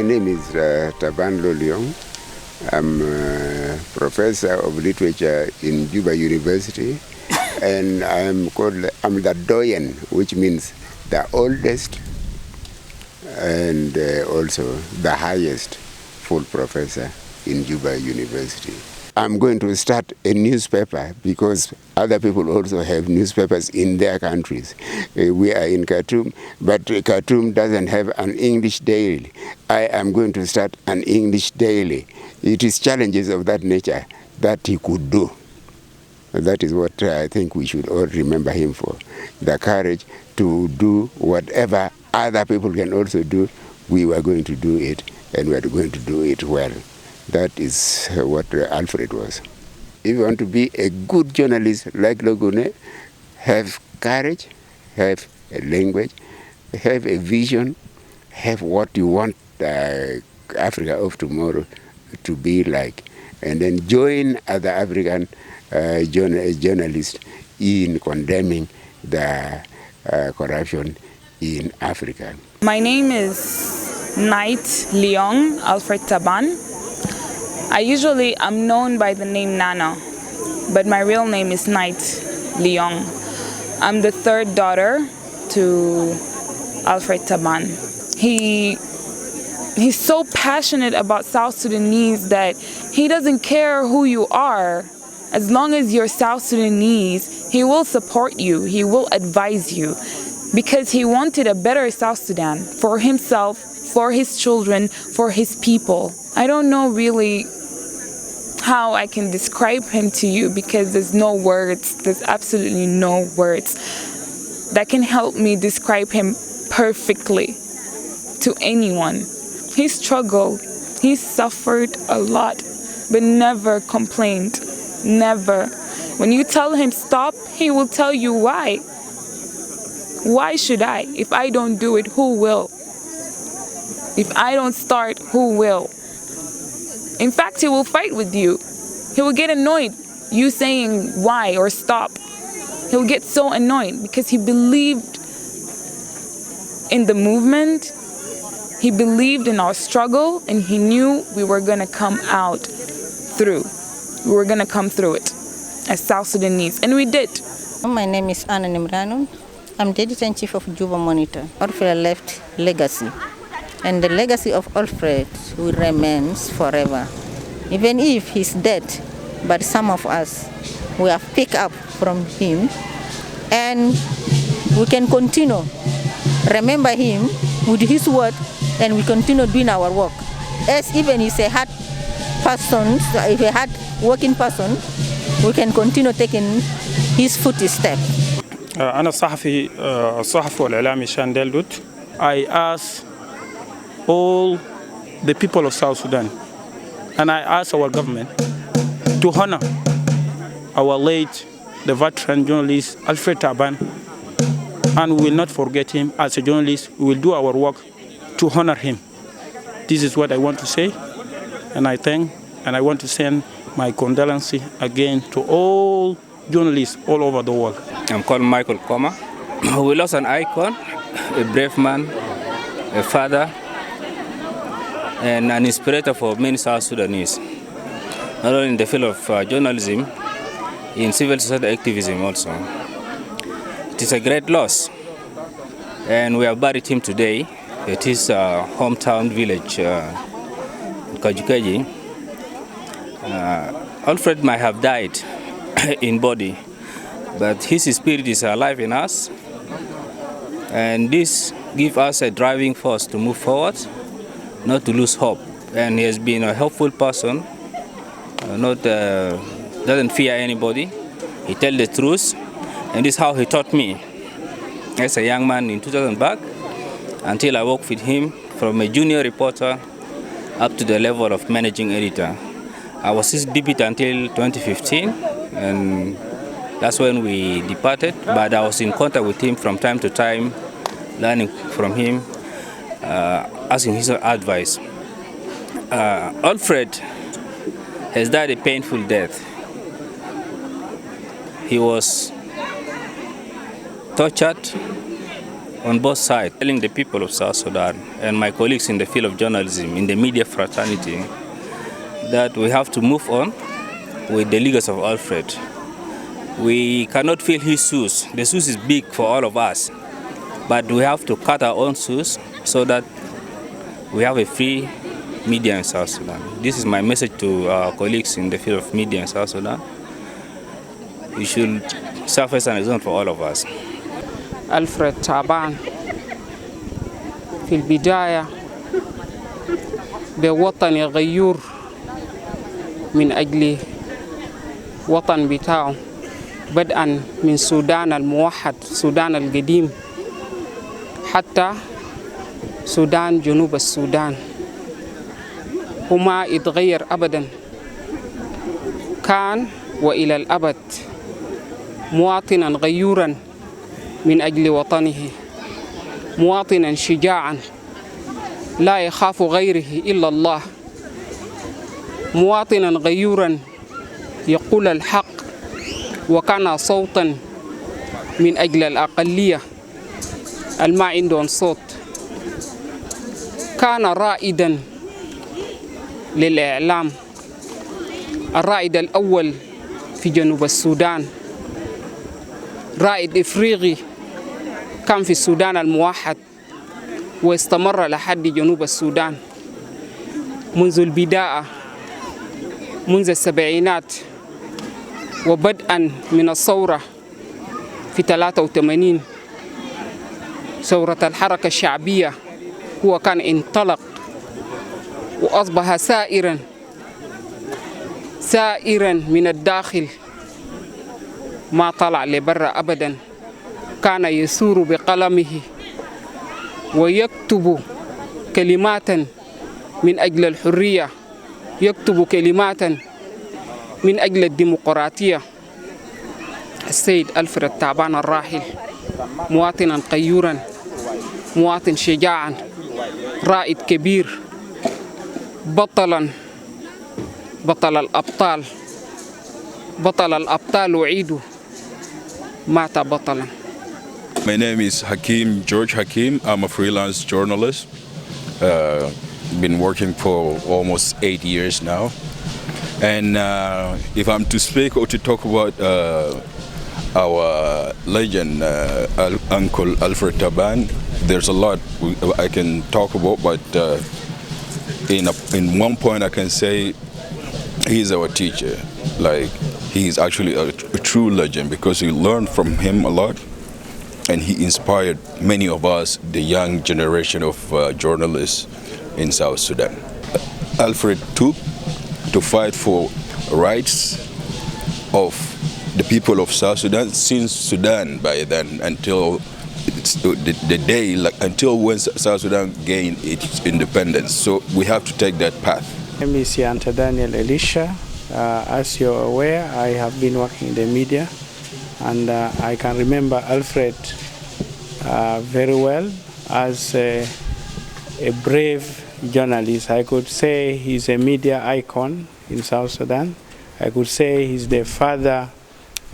My name is Taban Lo Gune. I'm a professor of literature in Juba University, and I'm the doyen, which means the oldest and also the highest full professor in Juba University. I'm going to start a newspaper because other people also have newspapers in their countries. We are in Khartoum, but Khartoum doesn't have an English daily. I am going to start an English daily. It is challenges of that nature that he could do. That is what I think we should all remember him for. The courage to do whatever other people can also do. We were going to do it, and we are going to do it well. That is what Alfred was. If you want to be a good journalist like Lo Gune, have courage, have a language, have a vision, have what you want Africa of tomorrow to be like, and then join other African journalists in condemning the corruption in Africa. My name is Knight Leong Alfred Taban. I usually am known by the name Nana, but my real name is Knight Leong. I'm the third daughter to Alfred Taban. He's so passionate about South Sudanese that he doesn't care who you are. As long as you're South Sudanese, he will support you, he will advise you, because he wanted a better South Sudan for himself, for his children, for his people. I don't know really how I can describe him to you because there's no words, there's absolutely no words that can help me describe him perfectly to anyone. He struggled, he suffered a lot, but never complained, never. When you tell him stop, he will tell you why. Why should I? If I don't do it, who will? If I don't start, who will? In fact, he will fight with you. He will get annoyed you saying why or stop. He'll get so annoyed because he believed in the movement, he believed in our struggle, and he knew we were going to come out through. We were going to come through it as South Sudanese, and we did. My name is Anna Nimranu. I'm the editor-in-chief of Juba Monitor. Alfred left legacy, and the legacy of Alfred will remain forever. Even if he's dead, but some of us, we have picked up from him, and we can continue. Remember him with his word, and we continue doing our work. As even he's a hard person, if a hard working person, we can continue taking his footsteps. أنا الصحفي والإعلامي شانديل دوت. I ask all the people of South Sudan, and I ask our government to honor our late, the veteran journalist Alfred Taban, and we will not forget him as a journalist. We will do our work to honor him. This is what I want to say, and I thank, and I want to send my condolences again to all journalists all over the world. I'm called Michael Koma. We lost an icon, a brave man, a father, and an inspirator for many South Sudanese, not only in the field of journalism, in civil society activism also. It is a great loss, and we have buried him today at his hometown village, Kajo-Kaji. Alfred might have died in body, but his spirit is alive in us, and this gives us a driving force to move forward, not to lose hope. And he has been a helpful person, doesn't fear anybody. He tells the truth, and this is how he taught me as a young man in 2000 back, until I worked with him from a junior reporter up to the level of managing editor. I was his deputy until 2015, and that's when we departed, but I was in contact with him from time to time, learning from him, asking his advice. Alfred has died a painful death. He was tortured, on both sides, telling the people of South Sudan and my colleagues in the field of journalism, in the media fraternity, that we have to move on with the legacy of Alfred. We cannot fill his shoes. The shoes is big for all of us, but we have to cut our own shoes so that we have a free media in South Sudan. This is my message to our colleagues in the field of media in South Sudan. We should serve as an example for all of us. ألفريد تابان في البداية بوطن غيور من أجل وطن بتاعه، بدءا من سودان الموحد، سودان القديم، حتى سودان جنوب السودان. وما يتغير أبدا، كان وإلى الأبد مواطنا غيورا من أجل وطنه، مواطنا شجاعا لا يخاف غيره إلا الله، مواطنا غيورا يقول الحق وكان صوتا من أجل الأقلية الما عندهم صوت. كان رائدا للإعلام، الرائد الأول في جنوب السودان، رائد إفريقي كان في السودان الموحد واستمر لحد جنوب السودان منذ البداية، منذ السبعينات، وبدءا من الثورة في 83 ثورة الحركة الشعبية. هو كان انطلق وأصبح سائرا من الداخل، ما طلع لبرا أبدا. كان يسور بقلمه ويكتب كلمات من أجل الحرية، يكتب كلمات من أجل الديمقراطية. السيد ألفريد تابان الراحل مواطنا غيورا، مواطن شجاعا، رائد كبير، بطل الأبطال، بطل الأبطال وعيدوا مات بطلا. My name is George Hakim. I'm a freelance journalist. Been working for almost 8 years now. And if I'm to speak or to talk about our legend, Uncle Alfred Taban, there's a lot I can talk about, but in one point I can say he's our teacher. Like, he's actually a true legend because we learned from him a lot. And he inspired many of us, the young generation of journalists in South Sudan. Alfred took to fight for rights of the people of South Sudan since Sudan by then until the day, until when South Sudan gained its independence. So we have to take that path. My name is Daniel Elisha. As you're aware, I have been working in the media. And I can remember Alfred very well as a brave journalist. I could say he's a media icon in South Sudan. I could say he's the father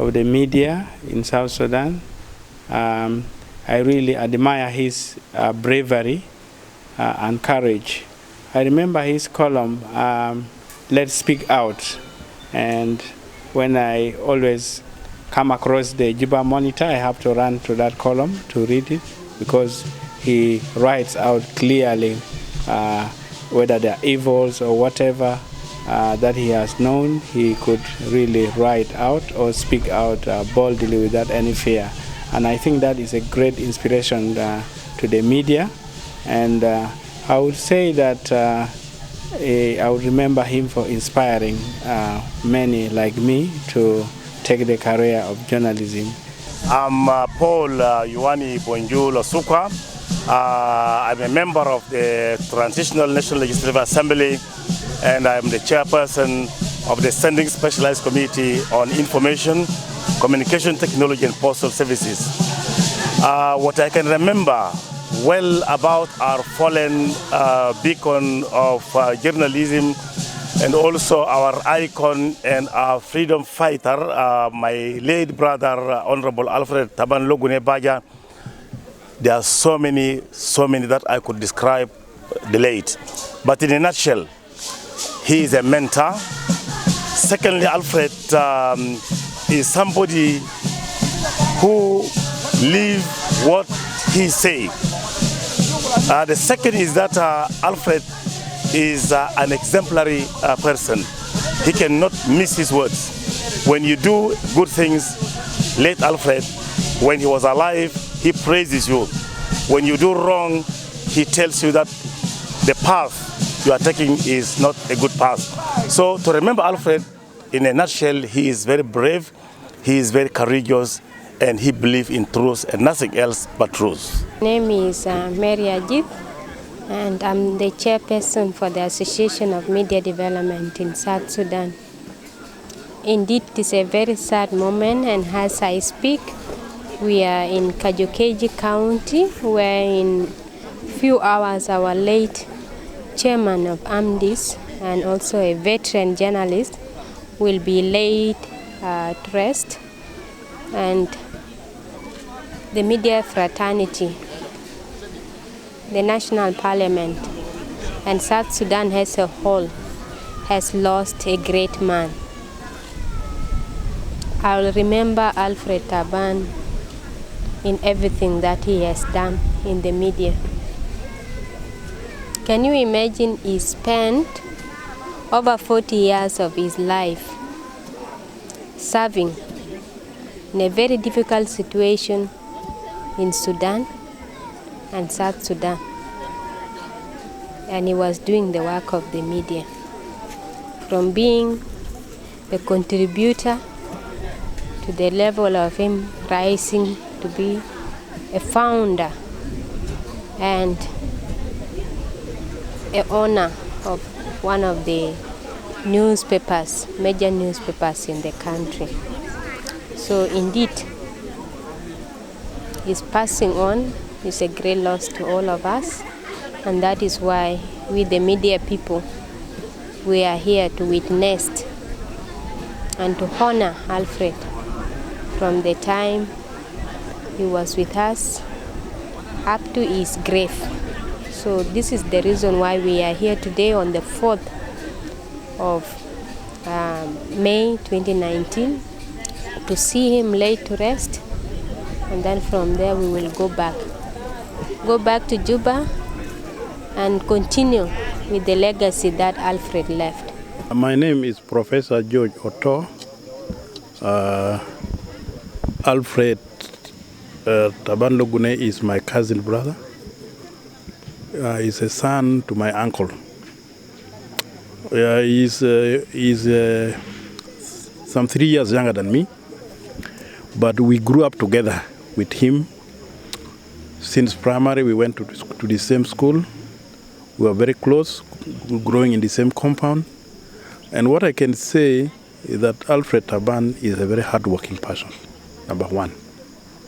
of the media in South Sudan. I really admire his bravery and courage. I remember his column, Let's Speak Out. And when I always come across the Juba Monitor, I have to run to that column to read it because he writes out clearly whether they're evils or whatever that he has known, he could really write out or speak out boldly without any fear. And I think that is a great inspiration to the media. And I would say that I would remember him for inspiring many like me to take the career of journalism. I'm Paul Yuani Bonjul Osukwa. I'm a member of the Transitional National Legislative Assembly, and I'm the chairperson of the Standing Specialized Committee on Information, Communication Technology and Postal Services. What I can remember well about our fallen beacon of journalism and also our icon and our freedom fighter, my late brother, Honorable Alfred Taban Lo Gune There are so many that I could describe the late. But in a nutshell, he is a mentor. Secondly, Alfred is somebody who lives what he says. The second is that Alfred is an exemplary person. He cannot miss his words. When you do good things, late Alfred, when he was alive, he praises you. When you do wrong, he tells you that the path you are taking is not a good path. So to remember Alfred, in a nutshell, he is very brave, he is very courageous, and he believes in truth and nothing else but truth. My name is Mary Ajit, and I'm the chairperson for the Association of Media Development in South Sudan. Indeed, it is a very sad moment, and as I speak, we are in Kajo-Kaji County, where in few hours our late chairman of AMDIS and also a veteran journalist will be laid to rest, and the media fraternity, the national parliament, and South Sudan as a whole has lost a great man. I will remember Alfred Taban in everything that he has done in the media. Can you imagine he spent over 40 years of his life serving in a very difficult situation in Sudan and South Sudan, and he was doing the work of the media, from being a contributor to the level of him rising to be a founder and a owner of one of the newspapers, major newspapers in the country. So indeed, his passing on is a great loss to all of us, and that is why we, the media people, we are here to witness and to honor Alfred from the time he was with us up to his grave. So this is the reason why we are here today on the 4th of May 2019 to see him laid to rest, and then from there we will go back to Juba and continue with the legacy that Alfred left. My name is Professor George Otto. Alfred Taban Lo Gune is my cousin brother. He's a son to my uncle. He's some 3 years younger than me, but we grew up together with him. Since primary, we went to the same school. We were very close, growing in the same compound. And what I can say is that Alfred Taban is a very hardworking person, number one.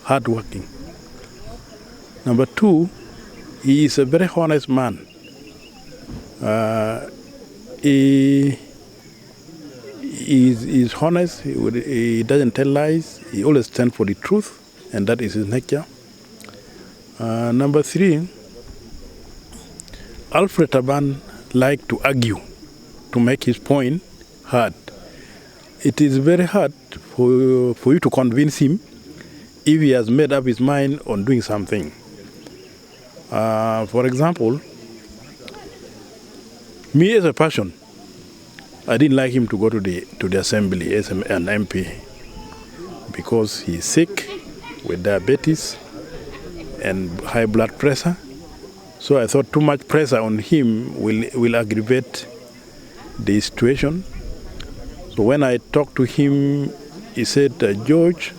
Hardworking. Number two, he is a very honest man. He is honest, he doesn't tell lies, he always stands for the truth, and that is his nature. Number three, Alfred Taban liked to argue, to make his point heard. It is very hard for you to convince him if he has made up his mind on doing something. For example, me as a person, I didn't like him to go to the assembly as an MP because he's sick with diabetes and high blood pressure. So I thought too much pressure on him will aggravate the situation. So when I talked to him, he said, George,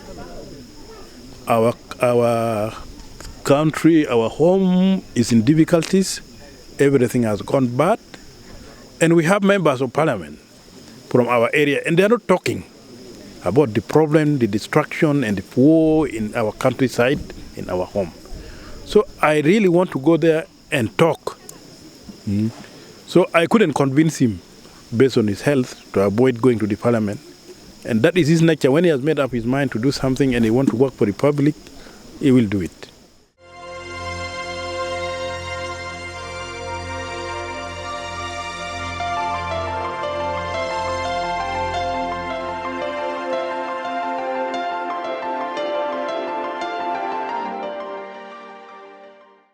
our country, our home is in difficulties. Everything has gone bad. And we have members of parliament from our area, and they're not talking about the problem, the destruction, and the war in our countryside, in our home. So I really want to go there and talk. So I couldn't convince him, based on his health, to avoid going to the parliament. And that is his nature. When he has made up his mind to do something and he wants to work for the public, he will do it.